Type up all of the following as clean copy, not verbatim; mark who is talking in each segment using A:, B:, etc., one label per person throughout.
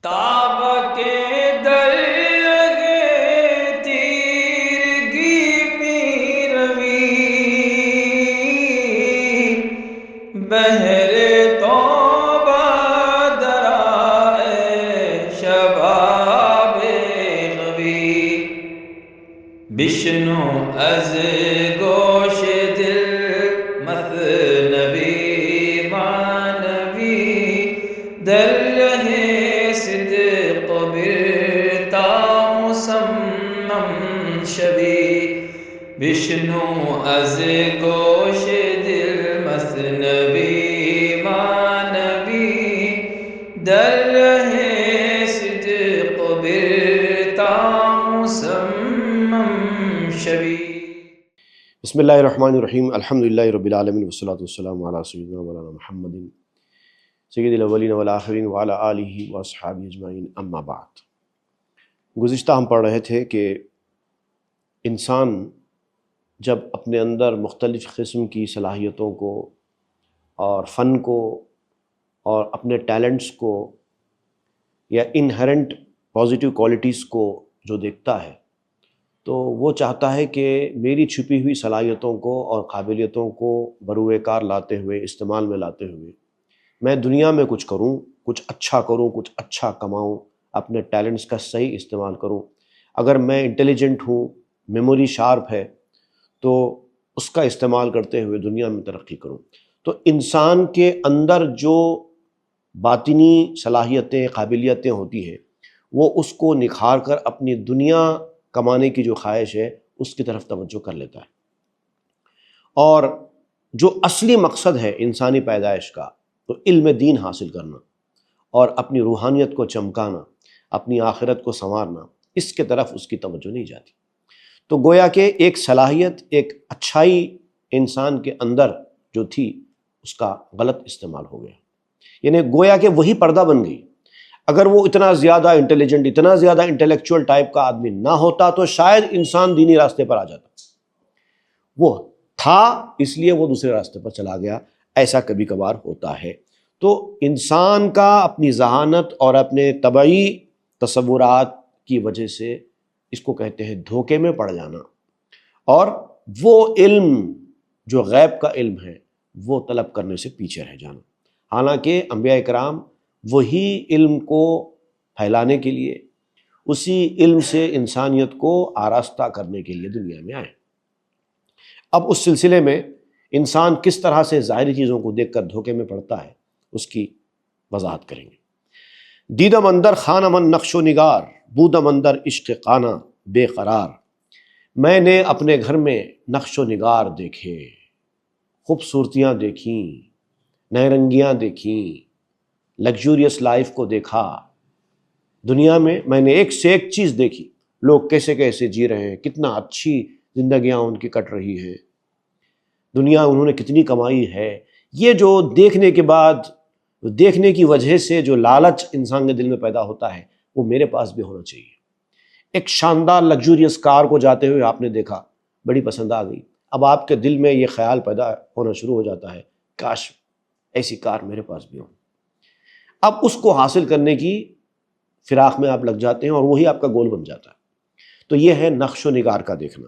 A: تاب کے درگے تیرگی می روی بہر توبہ درائے شباب غوی بشنو از گوش دل مثنوی مانوی در رہے صدق برتا مسمم شوی بشنو از گوش دل مثنوی مانوی در رہے صدق برتا مسمم شوی۔
B: بسم اللہ الرحمن الرحیم، الحمدللہ رب العالمین والصلاة والسلام علی سیدنا مولانا محمد سید الاولین والآخرین وعلی آلہ واصحابہ اجمعین، اما بعد۔ گزشتہ ہم پڑھ رہے تھے کہ انسان جب اپنے اندر مختلف قسم کی صلاحیتوں کو اور فن کو اور اپنے ٹیلنٹس کو یا انہرنٹ پازیٹیو کوالٹیز کو جو دیکھتا ہے تو وہ چاہتا ہے کہ میری چھپی ہوئی صلاحیتوں کو اور قابلیتوں کو بروئے کار لاتے ہوئے، استعمال میں لاتے ہوئے میں دنیا میں کچھ کروں، کچھ اچھا کماؤں، اپنے ٹیلنٹس کا صحیح استعمال کروں۔ اگر میں انٹیلیجنٹ ہوں، میموری شارپ ہے، تو اس کا استعمال کرتے ہوئے دنیا میں ترقی کروں۔ تو انسان کے اندر جو باطنی صلاحیتیں، قابلیتیں ہوتی ہیں، وہ اس کو نکھار کر اپنی دنیا کمانے کی جو خواہش ہے اس کی طرف توجہ کر لیتا ہے۔ اور جو اصلی مقصد ہے انسانی پیدائش کا، تو علم دین حاصل کرنا اور اپنی روحانیت کو چمکانا، اپنی آخرت کو سنوارنا، اس کے طرف اس کی توجہ نہیں جاتی۔ تو گویا کہ ایک صلاحیت، ایک اچھائی انسان کے اندر جو تھی، اس کا غلط استعمال ہو گیا، یعنی گویا کہ وہی پردہ بن گئی۔ اگر وہ اتنا زیادہ انٹیلیجنٹ، اتنا زیادہ انٹلیکچوئل ٹائپ کا آدمی نہ ہوتا تو شاید انسان دینی راستے پر آ جاتا۔ وہ تھا اس لیے وہ دوسرے راستے پر چلا گیا، ایسا کبھی کبھار ہوتا ہے۔ تو انسان کا اپنی ذہانت اور اپنے طبعی تصورات کی وجہ سے اس کو کہتے ہیں دھوکے میں پڑ جانا، اور وہ علم جو غیب کا علم ہے وہ طلب کرنے سے پیچھے رہ جانا۔ حالانکہ انبیاء کرام وہی علم کو پھیلانے کے لیے، اسی علم سے انسانیت کو آراستہ کرنے کے لیے دنیا میں آئے۔ اب اس سلسلے میں انسان کس طرح سے ظاہری چیزوں کو دیکھ کر دھوکے میں پڑتا ہے، اس کی وضاحت کریں گے۔ دیدم اندر خانہ من نقش و نگار، بودم اندر عشق خانہ بے قرار۔ میں نے اپنے گھر میں نقش و نگار دیکھے، خوبصورتیاں دیکھیں، نئے رنگیاں دیکھیں، لگزوریس لائف کو دیکھا۔ دنیا میں نے ایک سے ایک چیز دیکھی، لوگ کیسے کیسے جی رہے ہیں، کتنا اچھی زندگیاں ان کی کٹ رہی ہیں، دنیا انہوں نے کتنی کمائی ہے۔ یہ جو دیکھنے کے بعد، دیکھنے کی وجہ سے جو لالچ انسان کے دل میں پیدا ہوتا ہے، وہ میرے پاس بھی ہونا چاہیے۔ ایک شاندار لگزوریس کار کو جاتے ہوئے آپ نے دیکھا، بڑی پسند آ گئی، اب آپ کے دل میں یہ خیال پیدا ہونا شروع ہو جاتا ہے، کاش ایسی کار میرے پاس بھی ہو۔ اب اس کو حاصل کرنے کی فراق میں آپ لگ جاتے ہیں اور وہی آپ کا گول بن جاتا ہے۔ تو یہ ہے نقش و نگار کا دیکھنا۔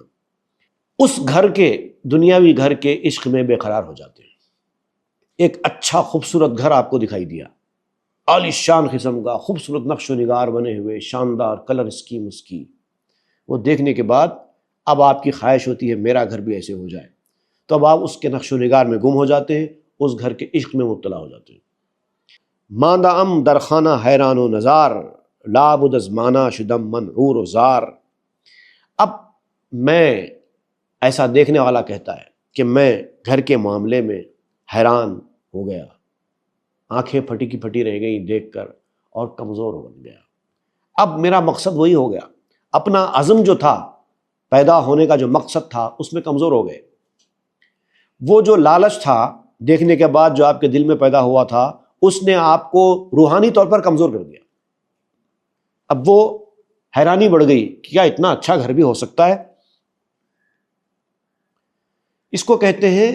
B: اس گھر کے، دنیاوی گھر کے عشق میں بے قرار ہو جاتے ہیں۔ ایک اچھا خوبصورت گھر آپ کو دکھائی دیا، عالی شان قسم کا، خوبصورت نقش و نگار بنے ہوئے، شاندار کلر اسکیم اس کی، وہ دیکھنے کے بعد اب آپ کی خواہش ہوتی ہے میرا گھر بھی ایسے ہو جائے۔ تو اب آپ اس کے نقش و نگار میں گم ہو جاتے ہیں، اس گھر کے عشق میں مبتلا ہو جاتے ہیں۔ ماندہ ام درخانہ حیران و نظار، لابد از مانا شدم من عور و زار۔ اب میں، ایسا دیکھنے والا کہتا ہے کہ میں گھر کے معاملے میں حیران ہو گیا، آنکھیں پھٹی کی پھٹی رہ گئی دیکھ کر، اور کمزور ہو گیا۔ اب میرا مقصد وہی ہو گیا، اپنا عزم جو تھا، پیدا ہونے کا جو مقصد تھا، اس میں کمزور ہو گئے۔ وہ جو لالچ تھا دیکھنے کے بعد جو آپ کے دل میں پیدا ہوا تھا، اس نے آپ کو روحانی طور پر کمزور کر دیا۔ اب وہ حیرانی بڑھ گئی کہ کیا اتنا اچھا گھر بھی ہو سکتا ہے۔ اس کو کہتے ہیں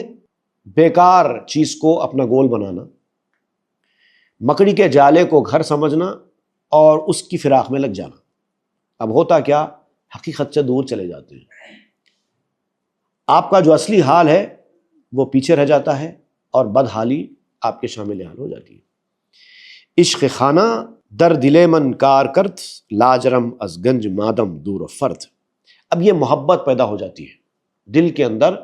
B: بیکار چیز کو اپنا گول بنانا، مکڑی کے جالے کو گھر سمجھنا اور اس کی فراق میں لگ جانا۔ اب ہوتا کیا، حقیقت سے دور چلے جاتے ہیں، آپ کا جو اصلی حال ہے وہ پیچھے رہ جاتا ہے اور بدحالی آپ کے شامل حال ہو جاتی ہے۔ عشق خانہ در دل من کار کرت، لاجرم از گنج مادم دور و فرد۔ اب یہ محبت پیدا ہو جاتی ہے دل کے اندر،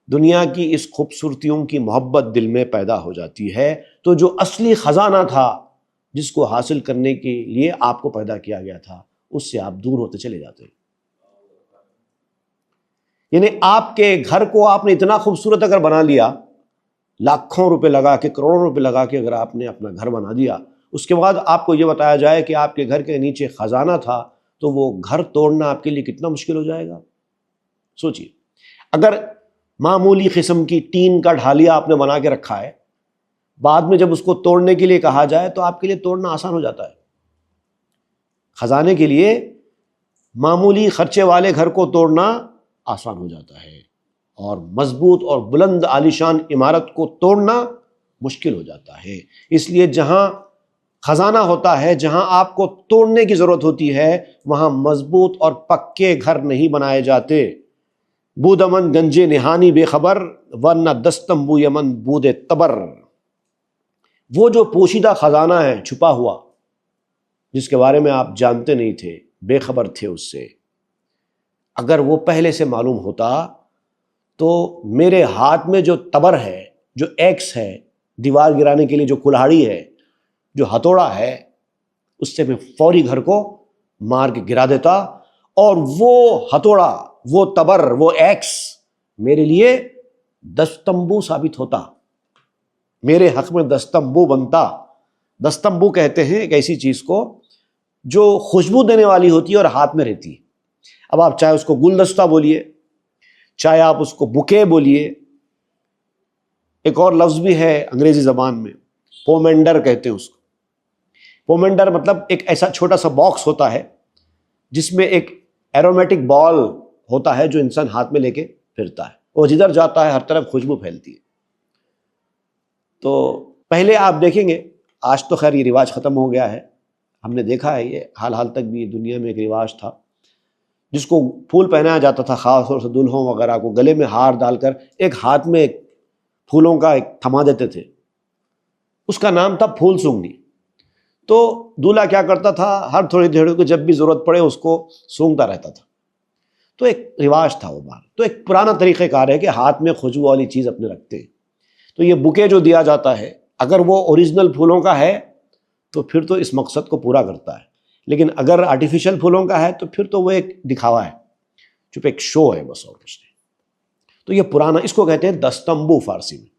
B: دنیا کی اس خوبصورتیوں کی محبت دل میں پیدا ہو جاتی ہے، تو جو اصلی خزانہ تھا جس کو حاصل کرنے کے لیے آپ کو پیدا کیا گیا تھا، اس سے آپ دور ہوتے چلے جاتے ہیں۔ یعنی آپ کے گھر کو آپ نے اتنا خوبصورت اگر بنا لیا، لاکھوں روپے لگا کے، کروڑوں روپے لگا کے اگر آپ نے اپنا گھر بنا دیا، اس کے بعد آپ کو یہ بتایا جائے کہ آپ کے گھر کے نیچے خزانہ تھا، تو وہ گھر توڑنا آپ کے لیے کتنا مشکل ہو جائے گا۔ سوچئے، اگر معمولی قسم کی ٹین کا ڈھالیا آپ نے بنا کے رکھا ہے، بعد میں جب اس کو توڑنے کے لیے کہا جائے تو آپ کے لیے توڑنا آسان ہو جاتا ہے۔ خزانے کے لیے معمولی خرچے والے گھر کو توڑنا آسان ہو جاتا ہے، اور مضبوط اور بلند عالیشان عمارت کو توڑنا مشکل ہو جاتا ہے۔ اس لیے جہاں خزانہ ہوتا ہے، جہاں آپ کو توڑنے کی ضرورت ہوتی ہے، وہاں مضبوط اور پکے گھر نہیں بنائے جاتے۔ بودمن گنجے نہانی بے خبر، ورنہ دستم بو یمن بود تبر۔ وہ جو پوشیدہ خزانہ ہے، چھپا ہوا، جس کے بارے میں آپ جانتے نہیں تھے، بے خبر تھے اس سے، اگر وہ پہلے سے معلوم ہوتا تو میرے ہاتھ میں جو تبر ہے، جو ایکس ہے، دیوار گرانے کے لیے جو کلہاڑی ہے، جو ہتھوڑا ہے، اس سے میں فوری گھر کو مار کے گرا دیتا، اور وہ ہتھوڑا، وہ تبر، وہ ایکس میرے لیے دستمبو ثابت ہوتا، میرے حق میں دستمبو بنتا۔ دستمبو کہتے ہیں ایک ایسی چیز کو جو خوشبو دینے والی ہوتی ہے اور ہاتھ میں رہتی ہے۔ اب آپ چاہے اس کو گلدستہ بولیے، چاہے آپ اس کو بکے بولیے، ایک اور لفظ بھی ہے انگریزی زبان میں، پومینڈر کہتے ہیں اس کو۔ پومینڈر مطلب ایک ایسا چھوٹا سا باکس ہوتا ہے جس میں ایک ایرومیٹک بال ہوتا ہے جو انسان ہاتھ میں لے کے پھرتا ہے، وہ جدھر جاتا ہے ہر طرف خوشبو پھیلتی ہے۔ تو پہلے آپ دیکھیں گے، آج تو خیر یہ رواج ختم ہو گیا ہے، ہم نے دیکھا ہے یہ حال تک بھی دنیا میں ایک رواج تھا جس کو پھول پہنایا جاتا تھا، خاص طور سے دلہوں وغیرہ کو گلے میں ہار ڈال کر ایک ہاتھ میں ایک پھولوں کا ایک تھما دیتے تھے، اس کا نام تھا پھول سونگھنی۔ تو دولہا کیا کرتا تھا، ہر تھوڑی دیر کو جب بھی ضرورت پڑے اس کو سونگھتا رہتا تھا۔ تو ایک رواج تھا وہ بات، تو ایک پرانا طریقہ کار ہے کہ ہاتھ میں خوشبو والی چیز اپنے رکھتے ہیں۔ تو یہ بکے جو دیا جاتا ہے، اگر وہ اوریجنل پھولوں کا ہے تو پھر تو اس مقصد کو پورا کرتا ہے، لیکن اگر آرٹیفیشل پھولوں کا ہے تو پھر تو وہ ایک دکھاوا ہے، چپ ایک شو ہے بس، اور کچھ نہیں۔ تو یہ پرانا، اس کو کہتے ہیں دستمبو فارسی میں۔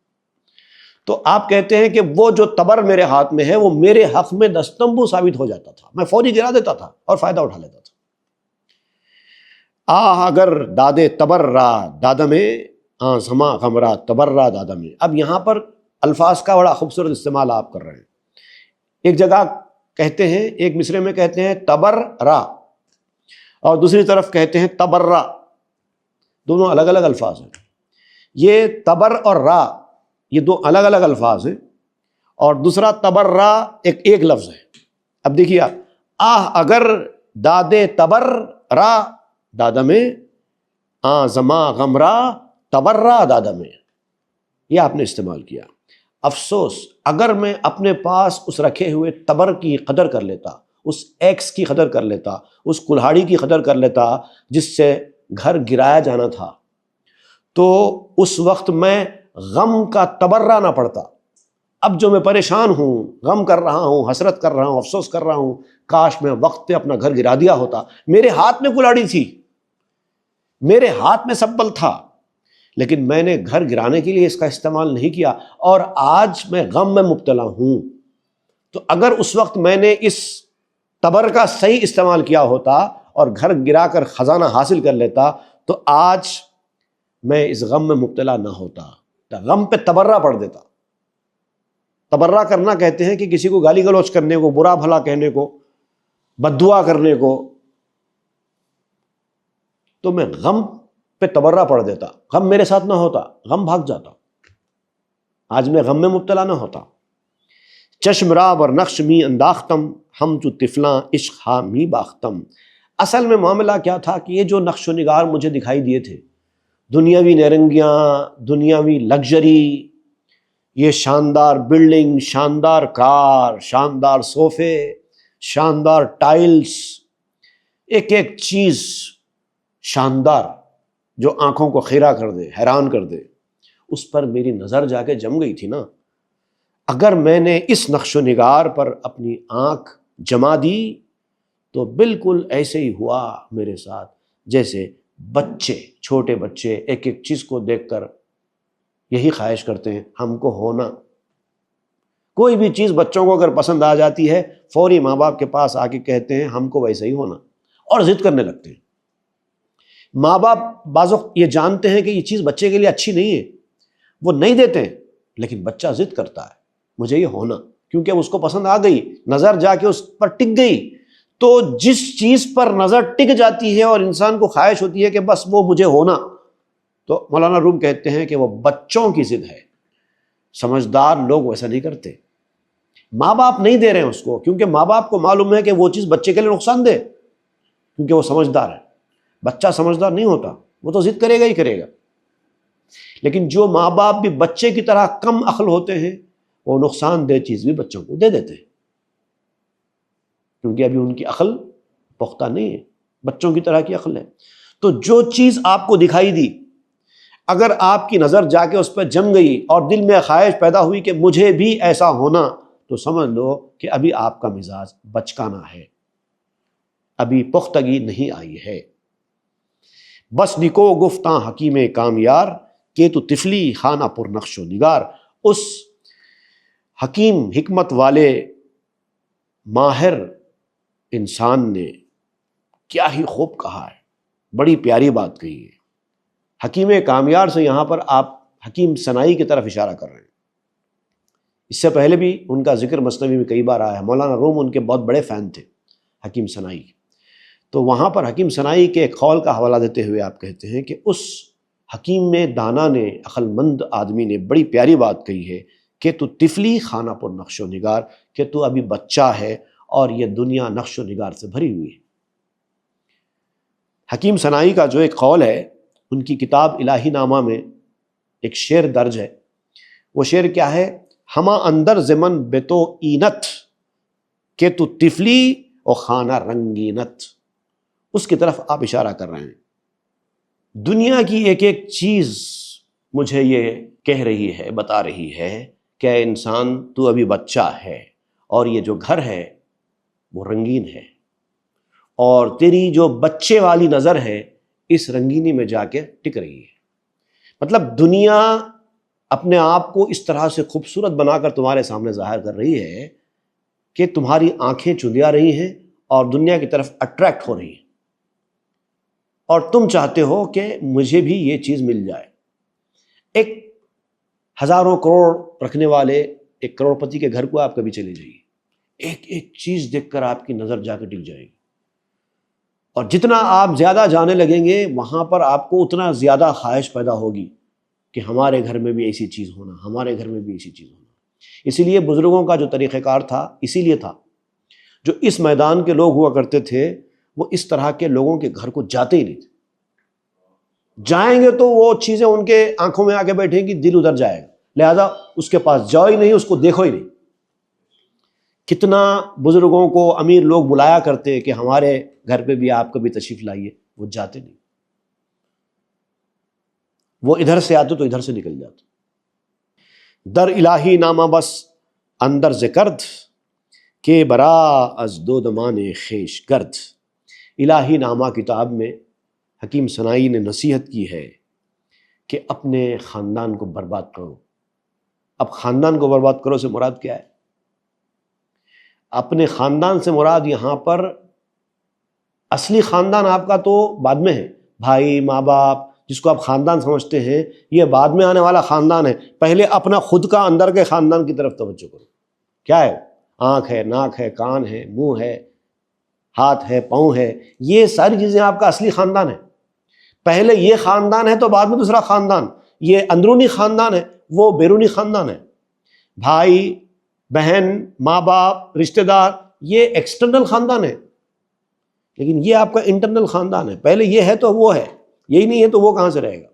B: تو آپ کہتے ہیں کہ وہ جو تبر میرے ہاتھ میں ہے وہ میرے حق میں دستمبو ثابت ہو جاتا تھا، میں فوری گرا دیتا تھا اور فائدہ اٹھا لیتا تھا۔ آہ اگر دادے تبر را دادا میں، زما غمرا تبر را دادا میں۔ اب یہاں پر الفاظ کا بڑا خوبصورت استعمال آپ کر رہے ہیں۔ ایک جگہ کہتے ہیں، ایک مصرے میں کہتے ہیں تبر را، اور دوسری طرف کہتے ہیں تبرا، دونوں الگ الگ الفاظ ہیں۔ یہ تبر اور را یہ دو الگ الگ الفاظ ہیں، اور دوسرا تبرا ایک لفظ ہے۔ اب دیکھیے آپ، آہ اگر دادے تبر را دادا میں، زما غمرا تبرا دادا میں، یہ آپ نے استعمال کیا۔ افسوس اگر میں اپنے پاس اس رکھے ہوئے تبر کی قدر کر لیتا، اس ایکس کی قدر کر لیتا، اس کلہاڑی کی قدر کر لیتا جس سے گھر گرایا جانا تھا، تو اس وقت میں غم کا تبرا نہ پڑتا۔ اب جو میں پریشان ہوں، غم کر رہا ہوں، حسرت کر رہا ہوں، افسوس کر رہا ہوں، کاش میں وقت پہ اپنا گھر گرا دیا ہوتا۔ میرے ہاتھ میں کلاڑی تھی، میرے ہاتھ میں سبل تھا، لیکن میں نے گھر گرانے کے لیے اس کا استعمال نہیں کیا، اور آج میں غم میں مبتلا ہوں۔ تو اگر اس وقت میں نے اس تبر کا صحیح استعمال کیا ہوتا اور گھر گرا کر خزانہ حاصل کر لیتا، تو آج میں اس غم میں مبتلا نہ ہوتا، غم پہ تبرہ پڑھ دیتا۔ تبرہ کرنا کہتے ہیں کہ کسی کو گالی گلوچ کرنے کو، برا بھلا کہنے کو، بد دعا کرنے کو، تو میں غم پہ تبرہ پڑھ دیتا، غم میرے ساتھ نہ ہوتا، غم بھاگ جاتا، آج میں غم میں مبتلا نہ ہوتا۔ چشم را بر نقش می انداختم، ہم تو طفلاں عشق ہا می باختم۔ اصل میں معاملہ کیا تھا کہ یہ جو نقش و نگار مجھے دکھائی دیے تھے، دنیاوی نیرنگیاں، دنیاوی لگژری، یہ شاندار بلڈنگ، شاندار کار، شاندار صوفے، شاندار ٹائلز، ایک ایک چیز شاندار جو آنکھوں کو خیرہ کر دے، حیران کر دے، اس پر میری نظر جا کے جم گئی تھی نا۔ اگر میں نے اس نقش و نگار پر اپنی آنکھ جما دی تو بالکل ایسے ہی ہوا میرے ساتھ جیسے بچے، چھوٹے بچے ایک ایک چیز کو دیکھ کر یہی خواہش کرتے ہیں ہم کو ہونا۔ کوئی بھی چیز بچوں کو اگر پسند آ جاتی ہے، فوری ماں باپ کے پاس آ کے کہتے ہیں ہم کو ویسے ہی ہونا، اور ضد کرنے لگتے ہیں۔ ماں باپ بعض وقت یہ جانتے ہیں کہ یہ چیز بچے کے لیے اچھی نہیں ہے، وہ نہیں دیتے ہیں، لیکن بچہ ضد کرتا ہے مجھے یہ ہونا، کیونکہ اس کو پسند آ گئی، نظر جا کے اس پر ٹک گئی۔ تو جس چیز پر نظر ٹک جاتی ہے اور انسان کو خواہش ہوتی ہے کہ بس وہ مجھے ہونا، تو مولانا روم کہتے ہیں کہ وہ بچوں کی ضد ہے۔ سمجھدار لوگ ویسا نہیں کرتے، ماں باپ نہیں دے رہے ہیں اس کو، کیونکہ ماں باپ کو معلوم ہے کہ وہ چیز بچے کے لیے نقصان دہ، کیونکہ وہ سمجھدار ہے۔ بچہ سمجھدار نہیں ہوتا، وہ تو ضد کرے گا ہی کرے گا۔ لیکن جو ماں باپ بھی بچے کی طرح کم عقل ہوتے ہیں، وہ نقصان دہ چیز بھی بچوں کو دے دیتے ہیں، کیونکہ ابھی ان کی عقل پختہ نہیں ہے، بچوں کی طرح کی عقل ہے۔ تو جو چیز آپ کو دکھائی دی، اگر آپ کی نظر جا کے اس پہ جم گئی اور دل میں خواہش پیدا ہوئی کہ مجھے بھی ایسا ہونا، تو سمجھ لو کہ ابھی آپ کا مزاج بچکانا ہے، ابھی پختگی نہیں آئی ہے۔ بس نکو گفتاں حکیم کامیار، کہ تو طفلی خانہ پر نقش و نگار۔ اس حکیم، حکمت والے، ماہر انسان نے کیا ہی خوب کہا ہے، بڑی پیاری بات کہی ہے۔ حکیم کامیار سے یہاں پر آپ حکیم سنائی کی طرف اشارہ کر رہے ہیں۔ اس سے پہلے بھی ان کا ذکر مثنوی میں کئی بار آیا ہے، مولانا روم ان کے بہت بڑے فین تھے حکیم سنائی۔ تو وہاں پر حکیم سنائی کے ایک قول کا حوالہ دیتے ہوئے آپ کہتے ہیں کہ اس حکیم میں دانا نے، عقل مند آدمی نے بڑی پیاری بات کہی ہے کہ تو طفلی خانہ پر نقش و نگار، کہ تو ابھی بچہ ہے اور یہ دنیا نقش و نگار سے بھری ہوئی ہے۔ حکیم سنائی کا جو ایک قول ہے، ان کی کتاب الہی نامہ میں ایک شعر درج ہے۔ وہ شعر کیا ہے؟ ہما اندر زمن بے تو اینت، کہ تو طفلی و خانہ رنگینت۔ اس کی طرف آپ اشارہ کر رہے ہیں۔ دنیا کی ایک ایک چیز مجھے یہ کہہ رہی ہے، بتا رہی ہے کہ اے انسان تو ابھی بچہ ہے، اور یہ جو گھر ہے وہ رنگین ہے، اور تیری جو بچے والی نظر ہے اس رنگینی میں جا کے ٹک رہی ہے۔ مطلب دنیا اپنے آپ کو اس طرح سے خوبصورت بنا کر تمہارے سامنے ظاہر کر رہی ہے کہ تمہاری آنکھیں چندیا رہی ہیں اور دنیا کی طرف اٹریکٹ ہو رہی ہیں، اور تم چاہتے ہو کہ مجھے بھی یہ چیز مل جائے۔ ایک ہزاروں کروڑ رکھنے والے ایک کروڑ پتی کے گھر کو آپ کبھی چلے جائیے، ایک ایک چیز دیکھ کر آپ کی نظر جا کے ٹک جائے گی، اور جتنا آپ زیادہ جانے لگیں گے وہاں پر آپ کو اتنا زیادہ خواہش پیدا ہوگی کہ ہمارے گھر میں بھی ایسی چیز ہونا، ہمارے گھر میں بھی ایسی چیز ہونا۔ اسی لیے بزرگوں کا جو طریقہ کار تھا، اسی لیے تھا جو اس میدان کے لوگ ہوا کرتے تھے، وہ اس طرح کے لوگوں کے گھر کو جاتے ہی نہیں تھے۔ جائیں گے تو وہ چیزیں ان کے آنکھوں میں آ کے بیٹھیں گی، دل ادھر جائے گا، لہذا اس کے پاس جاؤ ہی نہیں، اس کو دیکھو ہی نہیں۔ کتنا بزرگوں کو امیر لوگ بلایا کرتے کہ ہمارے گھر پہ بھی آپ کبھی تشریف لائیے، وہ جاتے نہیں، وہ ادھر سے آتے تو ادھر سے نکل جاتے۔ در الہی نامہ بس اندر ذکرد، کہ برا از دو دمان خیش گرد۔ الہی نامہ کتاب میں حکیم سنائی نے نصیحت کی ہے کہ اپنے خاندان کو برباد کرو۔ اب خاندان کو برباد کرو سے مراد کیا ہے؟ اپنے خاندان سے مراد یہاں پر اصلی خاندان آپ کا تو بعد میں ہے، بھائی، ماں باپ، جس کو آپ خاندان سمجھتے ہیں، یہ بعد میں آنے والا خاندان ہے۔ پہلے اپنا خود کا اندر کے خاندان کی طرف توجہ کرو۔ کیا ہے؟ آنکھ ہے، ناک ہے، کان ہے، منہ ہے، ہاتھ ہے، پاؤں ہے، یہ ساری چیزیں آپ کا اصلی خاندان ہے۔ پہلے یہ خاندان ہے تو بعد میں دوسرا خاندان، یہ اندرونی خاندان ہے، وہ بیرونی خاندان ہے۔ بھائی بہن، ماں باپ، رشتہ دار، یہ ایکسٹرنل خاندان ہے، لیکن یہ آپ کا انٹرنل خاندان ہے. پہلے یہ ہے تو وہ ہے، یہی نہیں ہے تو وہ کہاں سے رہے گا؟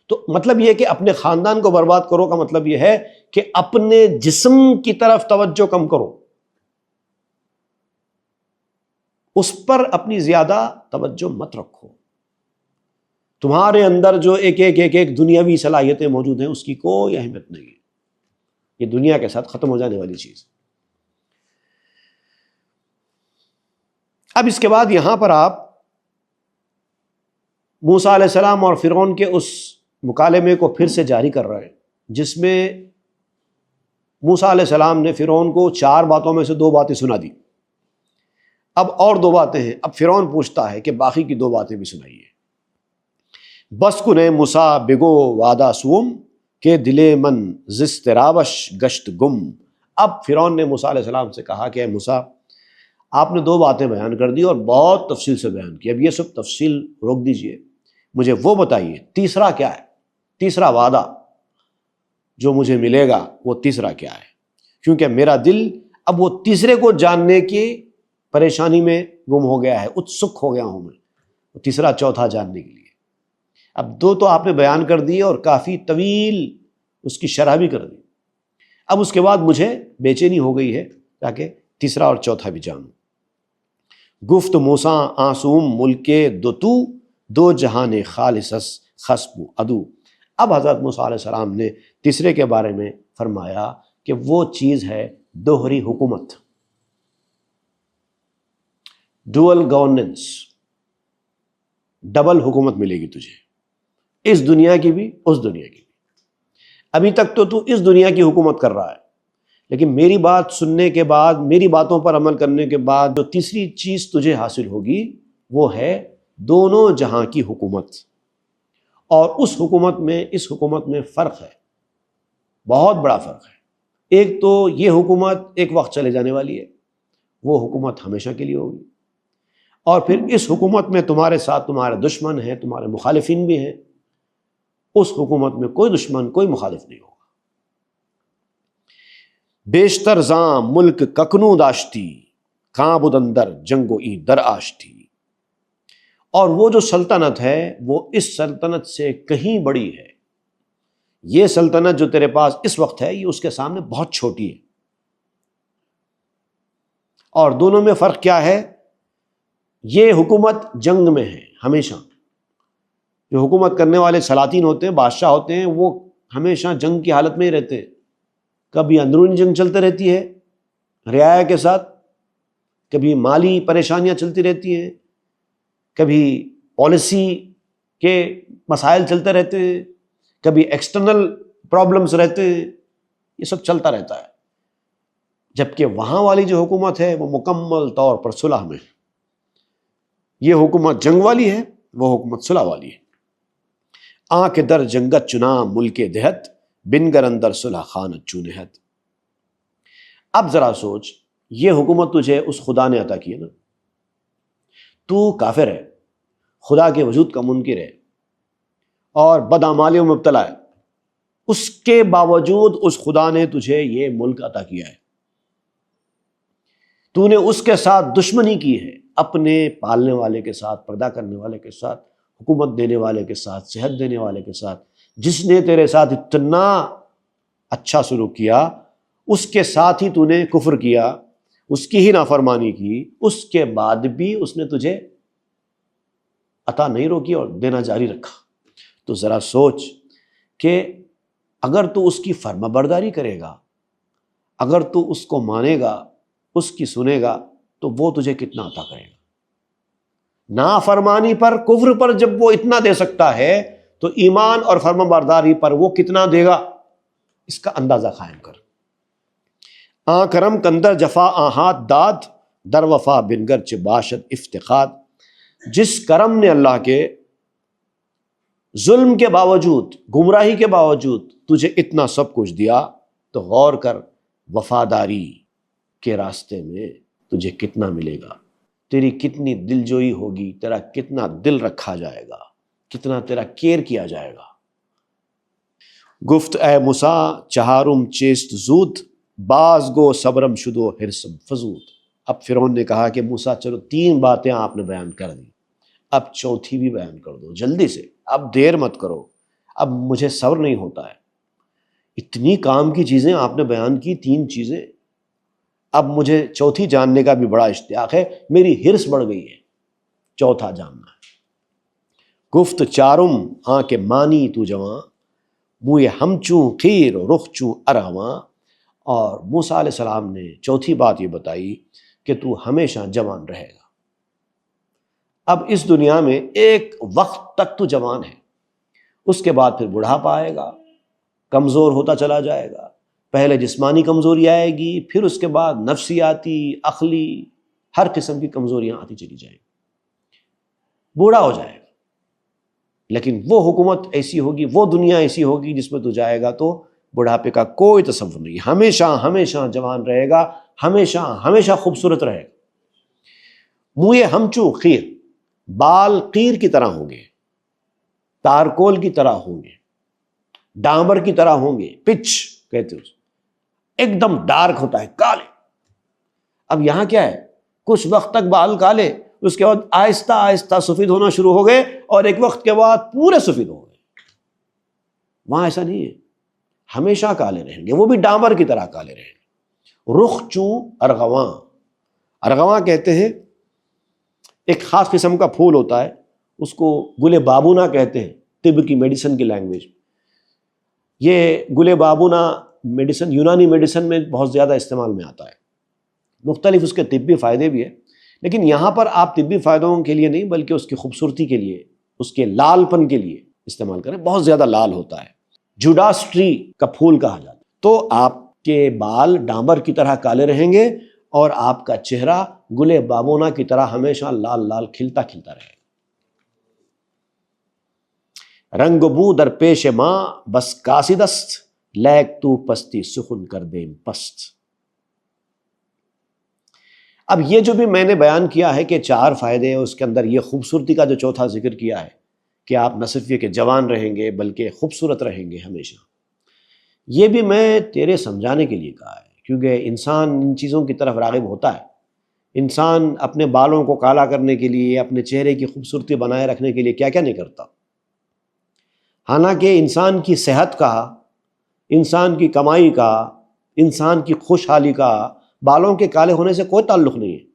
B: تو مطلب یہ کہ اپنے خاندان کو برباد کرو کا مطلب یہ ہے کہ اپنے جسم کی طرف توجہ کم کرو، اس پر اپنی زیادہ توجہ مت رکھو. تمہارے اندر جو ایک دنیاوی صلاحیتیں موجود ہیں اس کی کوئی اہمیت نہیں ہے، یہ دنیا کے ساتھ ختم ہو جانے والی چیز. اب اس کے بعد یہاں پر آپ موسیٰ علیہ السلام اور فرعون کے اس مکالمے کو پھر سے جاری کر رہے ہیں، جس میں موسیٰ علیہ السلام نے فرعون کو 4 باتوں میں سے 2 باتیں سنا دی. اب اور 2 باتیں ہیں. اب فرعون پوچھتا ہے کہ باقی کی 2 باتیں بھی سنائیے. بس کنے موسیٰ بگو وعدہ سوم کہ دلے من زسترابش گشت گم. اب فرعون نے موسیٰ علیہ السلام سے کہا کہ اے موسیٰ، آپ نے 2 باتیں بیان کر دی اور بہت تفصیل سے بیان کی، اب یہ سب تفصیل روک دیجئے، مجھے وہ بتائیے تیسرا کیا ہے، تیسرا وعدہ جو مجھے ملے گا وہ تیسرا کیا ہے؟ کیونکہ میرا دل اب وہ تیسرے کو جاننے کی پریشانی میں گم ہو گیا ہے، اتسک ہو گیا ہوں میں وہ تیسرا چوتھا جاننے کے لیے. اب 2 تو آپ نے بیان کر دیے اور کافی طویل اس کی شرح بھی کر دی، اب اس کے بعد مجھے بے چینی ہو گئی ہے تاکہ تیسرا اور چوتھا بھی جانوں. گفت موسیٰ آسوم ملک دو جہان خالصس خصب ادو. اب حضرت موسیٰ علیہ السلام نے تیسرے کے بارے میں فرمایا کہ وہ چیز ہے دوہری حکومت، ڈوئل گورننس، ڈبل حکومت ملے گی تجھے، اس دنیا کی بھی اس دنیا کی بھی. ابھی تک تو اس دنیا کی حکومت کر رہا ہے، لیکن میری بات سننے کے بعد، میری باتوں پر عمل کرنے کے بعد جو تیسری چیز تجھے حاصل ہوگی وہ ہے دونوں جہاں کی حکومت. اور اس حکومت میں فرق ہے، بہت بڑا فرق ہے. ایک تو یہ حکومت ایک وقت چلے جانے والی ہے، وہ حکومت ہمیشہ کے لیے ہوگی. اور پھر اس حکومت میں تمہارے ساتھ تمہارے دشمن ہیں، تمہارے مخالفین بھی ہیں. اس حکومت میں کوئی دشمن، کوئی مخالف نہیں ہوگا. بیشتر زاں ملک ککنو داشتی کاں بود اندر جنگ و ای در آشتی. اور وہ جو سلطنت ہے وہ اس سلطنت سے کہیں بڑی ہے. یہ سلطنت جو تیرے پاس اس وقت ہے یہ اس کے سامنے بہت چھوٹی ہے. اور دونوں میں فرق کیا ہے؟ یہ حکومت جنگ میں ہے ہمیشہ. جو حکومت کرنے والے سلاطین ہوتے ہیں، بادشاہ ہوتے ہیں، وہ ہمیشہ جنگ کی حالت میں ہی رہتے ہیں. کبھی اندرونی جنگ چلتے رہتی ہے رعایا کے ساتھ، کبھی مالی پریشانیاں چلتی رہتی ہیں، کبھی پالیسی کے مسائل چلتے رہتے ہیں، کبھی ایکسٹرنل پرابلمز رہتے ہیں. یہ سب چلتا رہتا ہے. جبکہ وہاں والی جو حکومت ہے وہ مکمل طور پر صلح میں ہے. یہ حکومت جنگ والی ہے، وہ حکومت صلح والی ہے. آنکھ در جنگت چنا ملک دہت بنگر اندر صلح خانت چونہت. اب ذرا سوچ، یہ حکومت تجھے اس خدا نے عطا کی ہے نا، تو کافر ہے، خدا کے وجود کا منکر ہے اور بدعمالیوں میں مبتلا ہے، اس کے باوجود اس خدا نے تجھے یہ ملک عطا کیا ہے. تو نے اس کے ساتھ دشمنی کی ہے، اپنے پالنے والے کے ساتھ، پیدا کرنے والے کے ساتھ، حکومت دینے والے کے ساتھ، صحت دینے والے کے ساتھ. جس نے تیرے ساتھ اتنا اچھا سلوک کیا اس کے ساتھ ہی تو نے کفر کیا، اس کی ہی نافرمانی کی، اس کے بعد بھی اس نے تجھے عطا نہیں روکی اور دینا جاری رکھا. تو ذرا سوچ کہ اگر تو اس کی فرما برداری کرے گا، اگر تو اس کو مانے گا، اس کی سنے گا، تو وہ تجھے کتنا عطا کرے گا. نافرمانی پر، کفر پر جب وہ اتنا دے سکتا ہے تو ایمان اور فرما برداری پر وہ کتنا دے گا، اس کا اندازہ قائم کر. آں کرم کندر جفا آہات داد در وفا بنگر چ باشد افتقاد. جس کرم نے اللہ کے ظلم کے باوجود، گمراہی کے باوجود تجھے اتنا سب کچھ دیا، تو غور کر وفاداری کے راستے میں تجھے کتنا ملے گا، تیری کتنی دل جوئی ہوگی، تیرا کتنا دل رکھا جائے گا، کتنا تیرا کیئر کیا جائے گا. گفت اے موسیٰ چہارم چیست زود باز گو صبرم شدو حرسم فزود۔ اب فرعون نے کہا کہ موسیٰ چلو 3 باتیں آپ نے بیان کر دی، اب 4تھی بھی بیان کر دو جلدی سے، اب دیر مت کرو، اب مجھے صبر نہیں ہوتا ہے، اتنی کام کی چیزیں آپ نے بیان کی، 3 چیزیں، اب مجھے 4تھی جاننے کا بھی بڑا اشتیاق ہے، میری حرص بڑھ گئی ہے 4تھا جاننا ہے۔ گفت چارم آنکھ مانی تو جواں، منہ ہم چوں خیر رخ چوں ارغواں۔ اور موسیٰ علیہ السلام نے 4تھی بات یہ بتائی کہ تو ہمیشہ جوان رہے گا۔ اب اس دنیا میں ایک وقت تک تو جوان ہے، اس کے بعد پھر بڑھاپا آئے گا، کمزور ہوتا چلا جائے گا، پہلے جسمانی کمزوری آئے گی، پھر اس کے بعد نفسیاتی، عقلی، ہر قسم کی کمزوریاں آتی چلی جائیں گی، بوڑھا ہو جائے گا۔ لیکن وہ حکومت ایسی ہوگی، وہ دنیا ایسی ہوگی جس میں تو جائے گا تو بڑھاپے کا کوئی تصور نہیں، ہمیشہ ہمیشہ جوان رہے گا، ہمیشہ ہمیشہ خوبصورت رہے گا۔ منہ ہمچو خیر، بال قیر کی طرح ہوں گے، تارکول کی طرح ہوں گے، ڈامبر کی طرح ہوں گے، پچ کہتے ہیں ایک دم ڈارک ہوتا ہے، کالے۔ اب یہاں کیا ہے، کچھ وقت تک بال کالے، اس کے بعد آہستہ آہستہ سفید ہونا شروع ہو گئے، اور ایک وقت کے بعد پورے سفید ہو گئے۔ وہاں ایسا نہیں ہے، ہمیشہ کالے رہیں گے، وہ بھی ڈامبر کی طرح کالے رہیں گے۔ رخ چوں ارغواں، ارغواں کہتے ہیں ایک خاص قسم کا پھول ہوتا ہے، اس کو گل بابونا کہتے ہیں طب کی میڈیسن کی لینگویج۔ یہ گل بابونا میڈیسن یونانی میڈیسن میں بہت زیادہ استعمال میں آتا ہے، مختلف اس کے طبی فائدے بھی ہیں، لیکن یہاں پر آپ طبی فائدوں کے لیے نہیں بلکہ اس کی خوبصورتی کے لیے، اس کے لال پن کے لیے استعمال کریں، بہت زیادہ لال ہوتا ہے، جوڈاس ٹری کا پھول کہا جاتا ہے۔ تو آپ کے بال ڈامبر کی طرح کالے رہیں گے اور آپ کا چہرہ گل بابونا کی طرح ہمیشہ لال لال کھلتا کھلتا رہے گا۔ رنگ بو در پیش ماں بس کاسدست، لیک تو پستی سخن کر دیم پست۔ اب یہ جو بھی میں نے بیان کیا ہے کہ 4 فائدے، اس کے اندر یہ خوبصورتی کا جو 4تھا ذکر کیا ہے کہ آپ نہ صرف یہ کہ جوان رہیں گے بلکہ خوبصورت رہیں گے ہمیشہ، یہ بھی میں تیرے سمجھانے کے لیے کہا ہے، کیونکہ انسان ان چیزوں کی طرف راغب ہوتا ہے۔ انسان اپنے بالوں کو کالا کرنے کے لیے، اپنے چہرے کی خوبصورتی بنائے رکھنے کے لیے کیا کیا نہیں کرتا، حالانکہ انسان کی صحت کا، انسان کی کمائی کا، انسان کی خوشحالی کا بالوں کے کالے ہونے سے کوئی تعلق نہیں ہے۔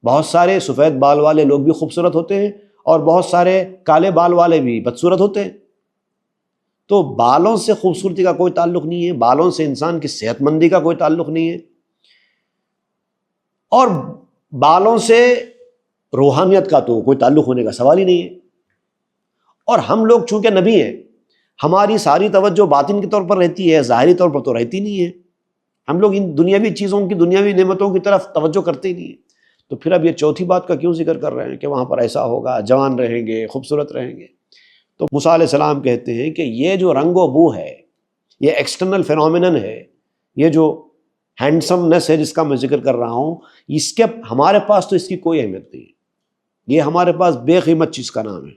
B: بہت سارے سفید بال والے لوگ بھی خوبصورت ہوتے ہیں اور بہت سارے کالے بال والے بھی بدصورت ہوتے ہیں۔ تو بالوں سے خوبصورتی کا کوئی تعلق نہیں ہے، بالوں سے انسان کی صحت مندی کا کوئی تعلق نہیں ہے، اور بالوں سے روحانیت کا تو کوئی تعلق ہونے کا سوال ہی نہیں ہے۔ اور ہم لوگ چونکہ نبی ہیں، ہماری ساری توجہ باطن کے طور پر رہتی ہے، ظاہری طور پر تو رہتی نہیں ہے، ہم لوگ ان دنیاوی چیزوں کی، دنیاوی نعمتوں کی طرف توجہ کرتے ہی نہیں ہیں۔ تو پھر اب یہ 4تھی بات کا کیوں ذکر کر رہے ہیں کہ وہاں پر ایسا ہوگا، جوان رہیں گے، خوبصورت رہیں گے؟ تو موسیٰ علیہ السلام کہتے ہیں کہ یہ جو رنگ و بو ہے، یہ ایکسٹرنل فینومینن ہے، یہ جو ہینڈسمنس ہے جس کا میں ذکر کر رہا ہوں، اس کے ہمارے پاس تو اس کی کوئی اہمیت نہیں ہے، یہ ہمارے پاس بے قیمت چیز کا نام ہے،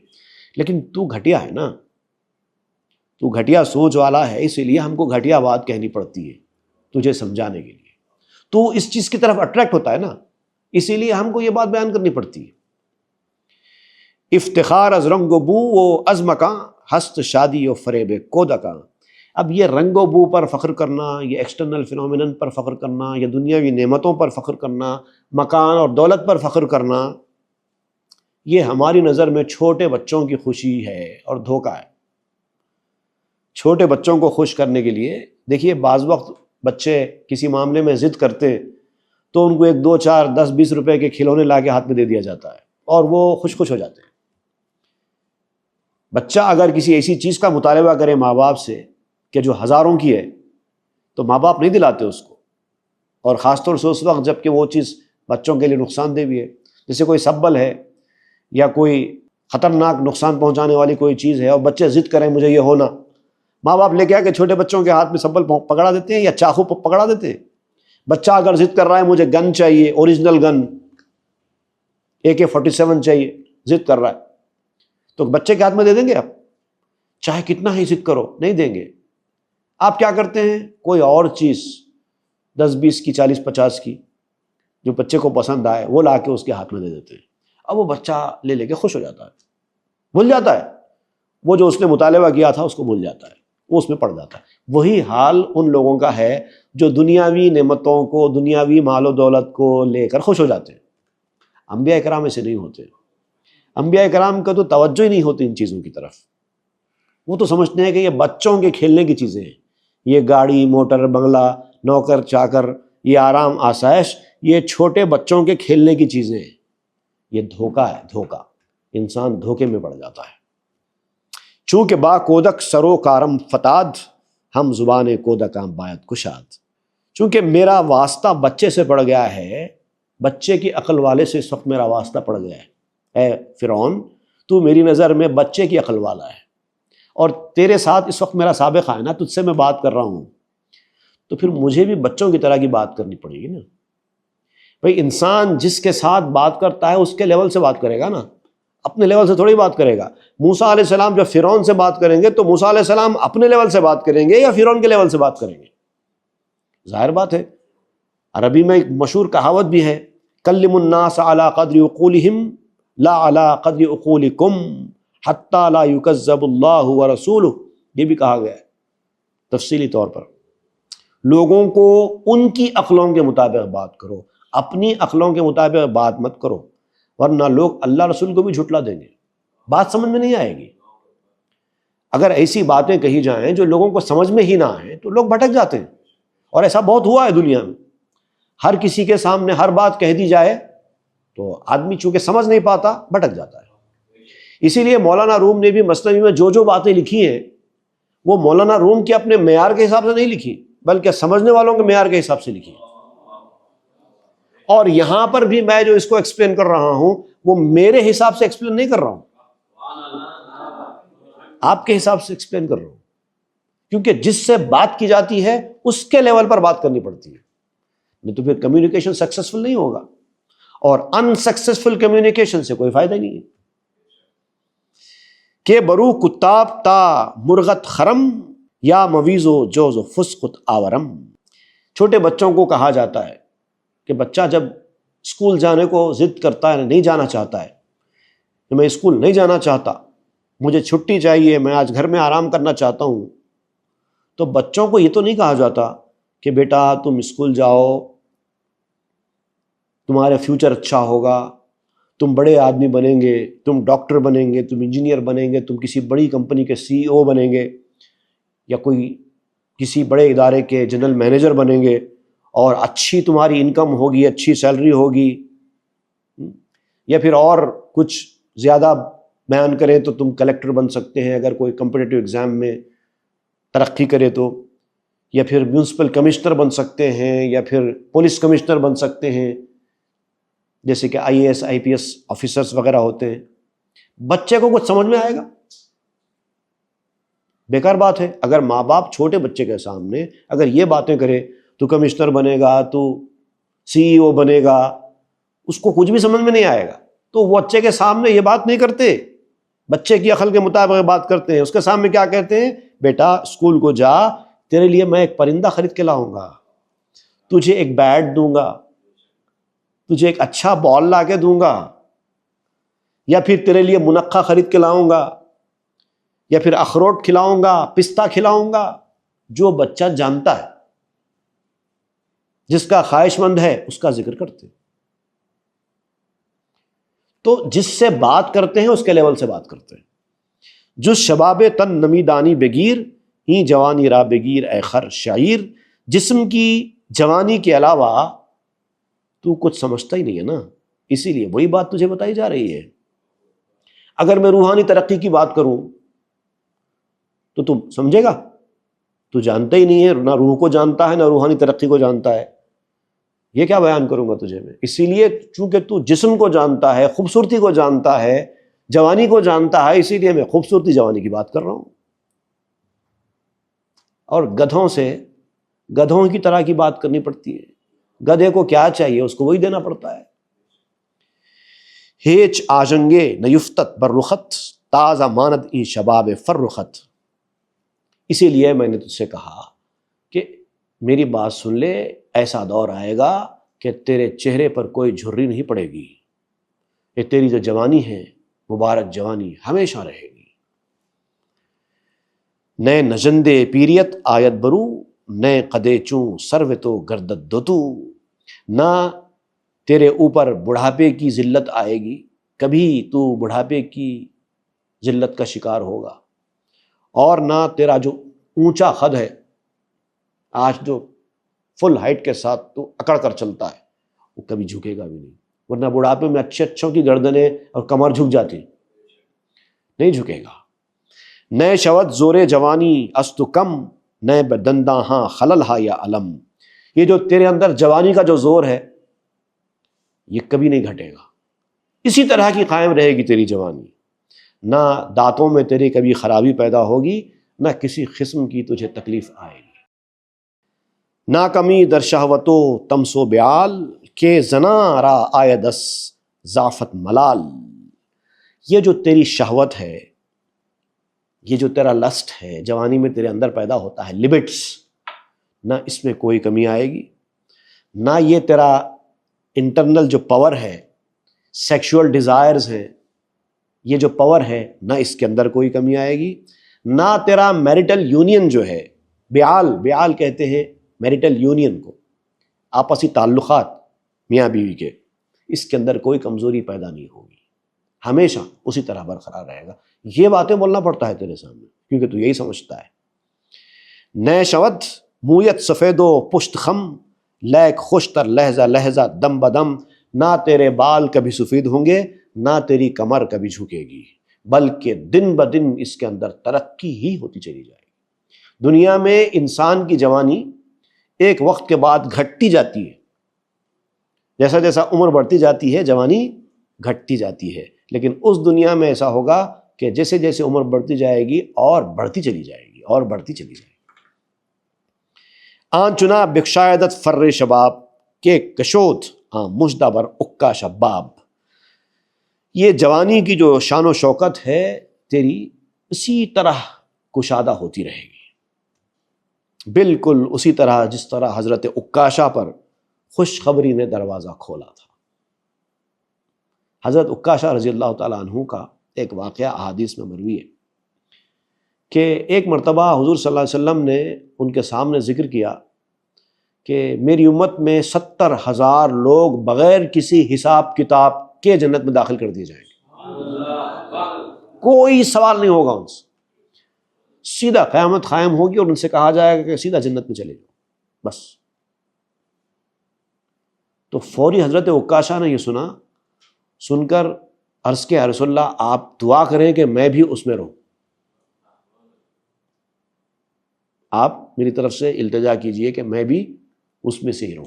B: لیکن تو گھٹیا ہے نا، تو گھٹیا سوچ والا ہے، اسی لیے ہم کو گھٹیا بات کہنی پڑتی ہے تجھے سمجھانے کے لیے، تو اس چیز کی طرف اٹریکٹ ہوتا ہے نا، اسی لیے ہم کو یہ بات بیان کرنی پڑتی ہے۔ افتخار از رنگ و بو و از مکاں، ہست شادی و فریب کودکاں۔ اب یہ رنگ و بو پر فخر کرنا، یہ ایکسٹرنل فینومینن پر فخر کرنا، یہ دنیاوی نعمتوں پر فخر کرنا، مکان اور دولت پر فخر کرنا، یہ ہماری نظر میں چھوٹے بچوں کی خوشی ہے اور دھوکہ ہے۔ چھوٹے بچوں کو خوش کرنے کے لیے دیکھیے، بعض وقت بچے کسی معاملے میں ضد کرتے تو ان کو 1 2 4 10 20 روپے کے کھلونے لا کے ہاتھ میں دے دیا جاتا ہے اور وہ خوش ہو جاتے ہیں۔ بچہ اگر کسی ایسی چیز کا مطالبہ کرے ماں باپ سے کہ جو ہزاروں کی ہے، تو ماں باپ نہیں دلاتے اس کو، اور خاص طور سے اس وقت جب کہ وہ چیز بچوں کے لیے نقصان دہ بھی ہے، جیسے کوئی سبل ہے یا کوئی خطرناک نقصان پہنچانے والی کوئی چیز ہے اور بچے ضد کریں مجھے یہ ہونا، ماں باپ لے کے آ کے چھوٹے بچوں کے ہاتھ میں سبل پکڑا دیتے ہیں یا چاقو پکڑا دیتے ہیں۔ بچہ اگر ضد کر رہا ہے مجھے گن چاہیے، اوریجنل گن AK-47 چاہیے، ضد کر رہا ہے، تو بچے کے ہاتھ میں دے دیں گے آپ؟ چاہے کتنا ہی ضد کرو نہیں دیں گے۔ آپ کیا کرتے ہیں؟ کوئی اور چیز 10 20 کی 40 50 کی جو بچے کو پسند آئے وہ لا کے اس کے ہاتھ میں دے دیتے ہیں. اب وہ بچہ لے کے خوش ہو جاتا ہے، بھول جاتا ہے وہ جو اس نے مطالبہ کیا تھا، اس کو بھول جاتا ہے، وہ اس میں پڑ جاتا ہے. وہی حال ان لوگوں کا ہے جو دنیاوی نعمتوں کو، دنیاوی مال و دولت کو لے کر خوش ہو جاتے ہیں. انبیاء کرام ایسے نہیں ہوتے. انبیاء کرام کا تو توجہ ہی نہیں ہوتی ان چیزوں کی طرف. وہ تو سمجھتے ہیں کہ یہ بچوں کے کھیلنے کی چیزیں ہیں، یہ گاڑی موٹر بنگلہ نوکر چاکر، یہ آرام آسائش، یہ چھوٹے بچوں کے کھیلنے کی چیزیں ہیں. یہ دھوکہ ہے، دھوکہ. انسان دھوکے میں پڑ جاتا ہے. چونکہ با کودک سرو کارم فتاد، ہم زبان کودکاں باید کشاد. چونکہ میرا واسطہ بچے سے پڑ گیا ہے، بچے کی عقل والے سے اس وقت میرا واسطہ پڑ گیا ہے. اے فرعون، تو میری نظر میں بچے کی عقل والا ہے، اور تیرے ساتھ اس وقت میرا سابقہ ہے نا، تجھ سے میں بات کر رہا ہوں، تو پھر مجھے بھی بچوں کی طرح کی بات کرنی پڑے گی نا. بھئی انسان جس کے ساتھ بات کرتا ہے اس کے لیول سے بات کرے گا نا، اپنے لیول سے تھوڑی بات کرے گا. موسیٰ علیہ السلام جب فرعون سے بات کریں گے تو موسیٰ علیہ السلام اپنے لیول سے بات کریں گے یا فرعون کے لیول سے بات کریں گے؟ ظاہر بات ہے. عربی میں ایک مشہور کہاوت بھی ہے، کلم الناس علی قدر عقولہم لا علی قدر عقولکم حتی لا یکذب اللہ ورسولہ. یہ بھی کہا گیا ہے تفصیلی طور پر. لوگوں کو ان کی عقلوں کے مطابق بات کرو، اپنی عقلوں کے مطابق بات مت کرو، ورنہ لوگ اللہ رسول کو بھی جھٹلا دیں گے، بات سمجھ میں نہیں آئے گی. اگر ایسی باتیں کہی جائیں جو لوگوں کو سمجھ میں ہی نہ آئیں تو لوگ بھٹک جاتے ہیں. اور ایسا بہت ہوا ہے دنیا میں. ہر کسی کے سامنے ہر بات کہہ دی جائے تو آدمی چونکہ سمجھ نہیں پاتا بھٹک جاتا ہے. اسی لیے مولانا روم نے بھی مثنوی میں جو باتیں لکھی ہیں وہ مولانا روم کے اپنے معیار کے حساب سے نہیں لکھی، بلکہ سمجھنے والوں کے معیار کے حساب سے لکھی. اور یہاں پر بھی میں جو اس کو ایکسپلین کر رہا ہوں وہ میرے حساب سے ایکسپلین نہیں کر رہا ہوں، آپ کے حساب سے ایکسپلین کر رہا ہوں. کیونکہ جس سے بات کی جاتی ہے اس کے لیول پر بات کرنی پڑتی ہے، نہیں تو پھر کمیونیکیشن سکسیسفل نہیں ہوگا. اور انسکسیسفل کمیونیکیشن سے کوئی فائدہ نہیں ہے. کہ برو کتاب تا مرغت خرم یا مویزو جوز فسقت آورم. چھوٹے بچوں کو کہا جاتا ہے کہ بچہ جب اسکول جانے کو ضد کرتا ہے، نہیں جانا چاہتا ہے کہ میں اسکول نہیں جانا چاہتا، مجھے چھٹی چاہیے، میں آج گھر میں آرام کرنا چاہتا ہوں، تو بچوں کو یہ تو نہیں کہا جاتا کہ بیٹا تم اسکول جاؤ، تمہارا فیوچر اچھا ہوگا، تم بڑے آدمی بنیں گے، تم ڈاکٹر بنیں گے، تم انجینئر بنیں گے، تم کسی بڑی کمپنی کے CEO بنیں گے، یا کوئی کسی بڑے ادارے کے جنرل مینیجر بنیں گے، اور اچھی تمہاری انکم ہوگی، اچھی سیلری ہوگی. یا پھر اور کچھ زیادہ بیان کریں تو تم کلیکٹر بن سکتے ہیں اگر کوئی کمپٹیٹیو ایگزام میں ترقی کرے تو، یا پھر میونسپل کمشنر بن سکتے ہیں، یا پھر پولیس کمشنر بن سکتے ہیں، جیسے کہ IAS IPS آفیسرز وغیرہ ہوتے ہیں. بچے کو کچھ سمجھ میں آئے گا؟ بیکار بات ہے. اگر ماں باپ چھوٹے بچے کے سامنے اگر یہ باتیں کرے تو کمشنر بنے گا، تو CEO بنے گا، اس کو کچھ بھی سمجھ میں نہیں آئے گا. تو وہ بچے کے سامنے یہ بات نہیں کرتے، بچے کی عقل کے مطابق بات کرتے ہیں. اس کے سامنے کیا کہتے ہیں؟ بیٹا اسکول کو جا، تیرے لیے میں ایک پرندہ خرید کے لاؤں گا، تجھے ایک بیٹ دوں گا، تجھے ایک اچھا بال لا کے دوں گا، یا پھر تیرے لیے منقع خرید کے لاؤں گا، یا پھر اخروٹ کھلاؤں گا، پستہ کھلاؤں گا. جو بچہ جانتا ہے، جس کا خواہش مند ہے، اس کا ذکر کرتے. تو جس سے بات کرتے ہیں اس کے لیول سے بات کرتے ہیں. جو شباب تن نمیدانی بگیر ہی جوانی را بگیر اے خر شاعر. جسم کی جوانی کے علاوہ تو کچھ سمجھتا ہی نہیں ہے نا، اسی لیے وہی بات تجھے بتائی جا رہی ہے. اگر میں روحانی ترقی کی بات کروں تو تم سمجھے گا؟ تو جانتا ہی نہیں ہے، نہ روح کو جانتا ہے نہ روحانی ترقی کو جانتا ہے. یہ کیا بیان کروں گا تجھے میں؟ اسی لیے چونکہ تو جسم کو جانتا ہے، خوبصورتی کو جانتا ہے، جوانی کو جانتا ہے، اسی لیے میں خوبصورتی جوانی کی بات کر رہا ہوں. اور گدھوں کی طرح کی بات کرنی پڑتی ہے. گدھے کو کیا چاہیے اس کو وہی دینا پڑتا ہے. ہیچ آجنگے نیفتت بر رخت تازہ ماند ای شباب فر رخت. اسی لیے میں نے تجھ سے کہا کہ میری بات سن لے، ایسا دور آئے گا کہ تیرے چہرے پر کوئی جھرری نہیں پڑے گی، یہ تیری جو جوانی ہے مبارک جوانی ہمیشہ رہے گی۔ نئے نژندے پیریت آیت برو، نئے قدے چوں سرو تو گردت دوتو، نہ تیرے اوپر بڑھاپے کی ذلت آئے گی، کبھی تو بڑھاپے کی ذلت کا شکار ہوگا، اور نہ تیرا جو اونچا قد ہے، آج جو فل ہائٹ کے ساتھ تو اکڑ کر چلتا ہے، وہ کبھی جھکے گا بھی نہیں، ورنہ بڑھاپے میں اچھوں کی گردنیں اور کمر جھک جاتی، نہیں جھکے گا۔ نئے شود زورے جوانی است کم، نئے بدنداں ہاں خلل ہا یا علم، یہ جو تیرے اندر جوانی کا جو زور ہے یہ کبھی نہیں گھٹے گا، اسی طرح کی قائم رہے گی تیری جوانی، نہ دانتوں میں تیری کبھی خرابی پیدا ہوگی، نہ کسی قسم کی تجھے تکلیف آئے گی۔ نہ کمی در شہوتو تمسو بیال، کہ زنا را آیدس ضعفت ملال، یہ جو تیری شہوت ہے، یہ جو تیرا لسٹ ہے جوانی میں تیرے اندر پیدا ہوتا ہے، لبٹس، نہ اس میں کوئی کمی آئے گی، نہ یہ تیرا انٹرنل جو پاور ہے، سیکشول ڈیزائرز ہیں، یہ جو پاور ہے نہ اس کے اندر کوئی کمی آئے گی، نہ تیرا میریٹل یونین جو ہے، بیال کہتے ہیں میریٹل یونین کو، آپسی تعلقات میاں بیوی کے، اس کے اندر کوئی کمزوری پیدا نہیں ہوگی، ہمیشہ اسی طرح برقرار رہے گا۔ یہ باتیں بولنا پڑتا ہے تیرے سامنے کیونکہ تو یہی سمجھتا ہے۔ نئے شود مویت سفید و پشت خم، لیک خوش تر لہجہ لہجہ دم بدم، نہ تیرے بال کبھی سفید ہوں گے، نہ تیری کمر کبھی جھکے گی، بلکہ دن بدن اس کے اندر ترقی ہی ہوتی چلی جائے گی۔ دنیا میں انسان کی جوانی ایک وقت کے بعد گھٹتی جاتی ہے، جیسا جیسا عمر بڑھتی جاتی ہے جوانی گھٹتی جاتی ہے، لیکن اس دنیا میں ایسا ہوگا کہ جیسے جیسے عمر بڑھتی جائے گی اور بڑھتی چلی جائے گی اور بڑھتی چلی جائے گی۔ آن چنا بخشایدت فر شباب، کے کشود مجدہ بر اکا شباب، یہ جوانی کی جو شان و شوکت ہے تیری اسی طرح کشادہ ہوتی رہے گی، بالکل اسی طرح جس طرح حضرت عکاشہ پر خوشخبری نے دروازہ کھولا تھا۔ حضرت عکاشہ رضی اللہ تعالیٰ عنہ کا ایک واقعہ احادیث میں مروی ہے کہ ایک مرتبہ حضور صلی اللہ علیہ وسلم نے ان کے سامنے ذکر کیا کہ میری امت میں 70,000 لوگ بغیر کسی حساب کتاب کے جنت میں داخل کر دیے جائیں گے، کوئی سوال نہیں ہوگا ان سے، سیدھا قیامت قائم ہوگی اور ان سے کہا جائے گا کہ سیدھا جنت میں چلے جاؤ بس۔ تو فوری حضرت عکاشہ نے یہ سن کر عرض کے یا رسول اللہ آپ دعا کریں کہ میں بھی اس میں رہوں، آپ میری طرف سے التجا کیجئے کہ میں بھی اس میں سے ہی رہوں۔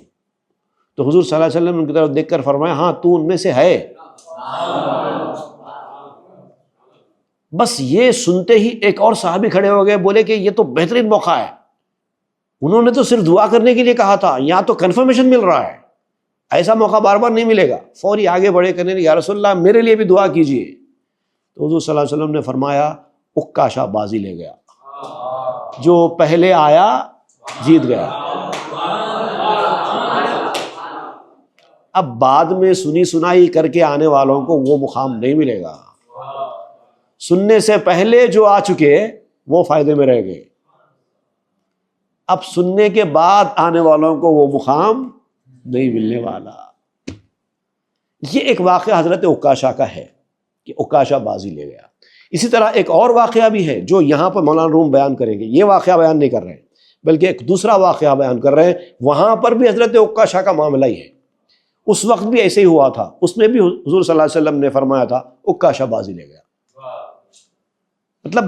B: تو حضور صلی اللہ علیہ وسلم نے ان کی طرف دیکھ کر فرمایا ہاں تو ان میں سے ہے۔ بس یہ سنتے ہی ایک اور صحابی کھڑے ہو گئے، بولے کہ یہ تو بہترین موقع ہے، انہوں نے تو صرف دعا کرنے کے لیے کہا تھا، یہاں تو کنفرمیشن مل رہا ہے، ایسا موقع بار بار نہیں ملے گا۔ فوری آگے بڑھے کرنے لگے یا رسول اللہ میرے لیے بھی دعا کیجئے۔ تو حضور صلی اللہ علیہ وسلم نے فرمایا عکاشہ بازی لے گیا، جو پہلے آیا جیت گیا، اب بعد میں سنی سنائی کر کے آنے والوں کو وہ مقام نہیں ملے گا، سننے سے پہلے جو آ چکے وہ فائدے میں رہ گئے، اب سننے کے بعد آنے والوں کو وہ مقام نہیں ملنے والا۔ یہ ایک واقعہ حضرت عکاشہ کا ہے کہ عکاشہ بازی لے گیا۔ اسی طرح ایک اور واقعہ بھی ہے جو یہاں پر مولانا روم بیان کریں گے، یہ واقعہ بیان نہیں کر رہے ہیں بلکہ ایک دوسرا واقعہ بیان کر رہے ہیں، وہاں پر بھی حضرت عکاشہ کا معاملہ ہی ہے، اس وقت بھی ایسے ہی ہوا تھا، اس میں بھی حضور صلی اللہ علیہ وسلم نے فرمایا تھا عکاشہ بازی لے گیا، مطلب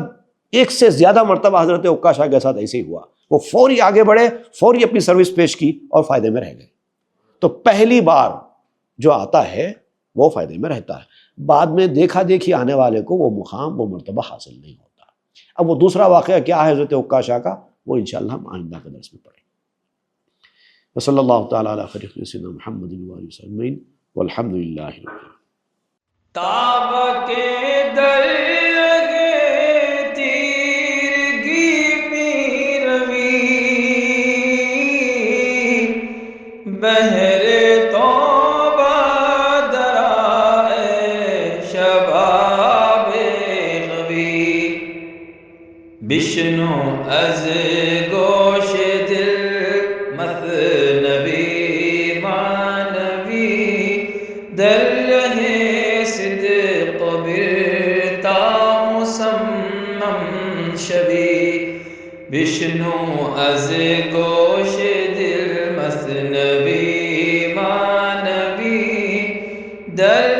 B: ایک سے زیادہ مرتبہ حضرت عکاشہ کے ساتھ ایسے ہی ہوا، وہ فوری آگے بڑھے، فوری اپنی سروس پیش کی اور فائدے میں رہ گئے۔ تو پہلی بار جو آتا ہے وہ فائدے میں رہتا ہے، بعد میں دیکھا دیکھی آنے والے کو وہ مقام وہ مرتبہ حاصل نہیں ہوتا۔ اب وہ دوسرا واقعہ کیا ہے حضرت عکاشہ کا، وہ انشاءاللہ ہم آئندہ کے درس میں پڑھیں گے۔ وصلی اللہ تعالیٰ علی خیر سیدنا محمد وآلہ وسلم والحمد للہ رب العالمین۔
A: تاب کے در لگے تیرگی میں بہر توبہ درائے شباب غوی بشنو از گوش دل مثنبی معنوی در رہ صدق برتا مسمم شبی بشنو از گوش دل مثنبی معنوی در